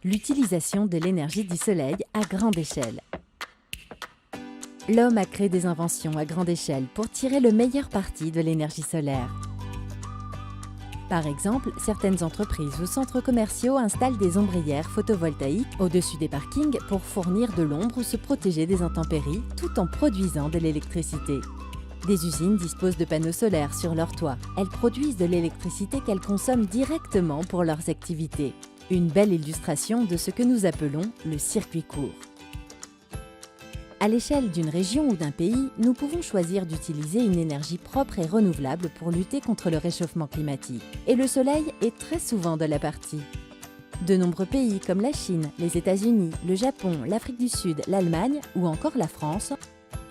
L'utilisation de l'énergie du soleil à grande échelle. L'homme a créé des inventions à grande échelle pour tirer le meilleur parti de l'énergie solaire. Par exemple, certaines entreprises ou centres commerciaux installent des ombrières photovoltaïques au-dessus des parkings pour fournir de l'ombre ou se protéger des intempéries tout en produisant de l'électricité. Des usines disposent de panneaux solaires sur leur toit. Elles produisent de l'électricité qu'elles consomment directement pour leurs activités. Une belle illustration de ce que nous appelons le circuit court. À l'échelle d'une région ou d'un pays, nous pouvons choisir d'utiliser une énergie propre et renouvelable pour lutter contre le réchauffement climatique. Et le soleil est très souvent de la partie. De nombreux pays comme la Chine, les États-Unis, le Japon, l'Afrique du Sud, l'Allemagne ou encore la France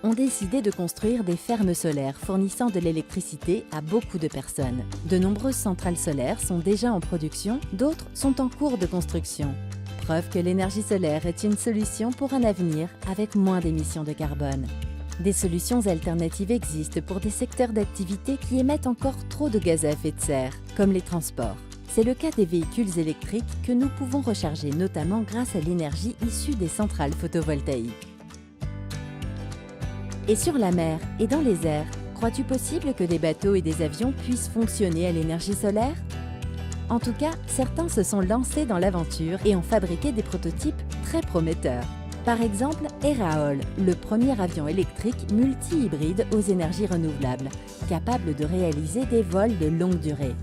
ont décidé de construire des fermes solaires fournissant de l'électricité à beaucoup de personnes. De nombreuses centrales solaires sont déjà en production, d'autres sont en cours de construction. Preuve que l'énergie solaire est une solution pour un avenir avec moins d'émissions de carbone. Des solutions alternatives existent pour des secteurs d'activité qui émettent encore trop de gaz à effet de serre, comme les transports. C'est le cas des véhicules électriques que nous pouvons recharger notamment grâce à l'énergie issue des centrales photovoltaïques. Et sur la mer et dans les airs, crois-tu possible que des bateaux et des avions puissent fonctionner à l'énergie solaire ? En tout cas, certains se sont lancés dans l'aventure et ont fabriqué des prototypes très prometteurs. Par exemple, Eraol, le premier avion électrique multi-hybride aux énergies renouvelables, capable de réaliser des vols de longue durée.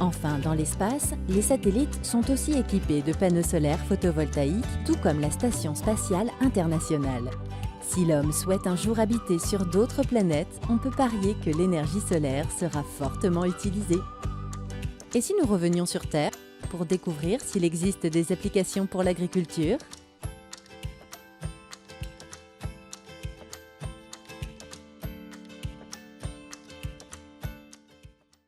Enfin, dans l'espace, les satellites sont aussi équipés de panneaux solaires photovoltaïques, tout comme la Station spatiale internationale. Si l'homme souhaite un jour habiter sur d'autres planètes, on peut parier que l'énergie solaire sera fortement utilisée. Et si nous revenions sur Terre pour découvrir s'il existe des applications pour l'agriculture ?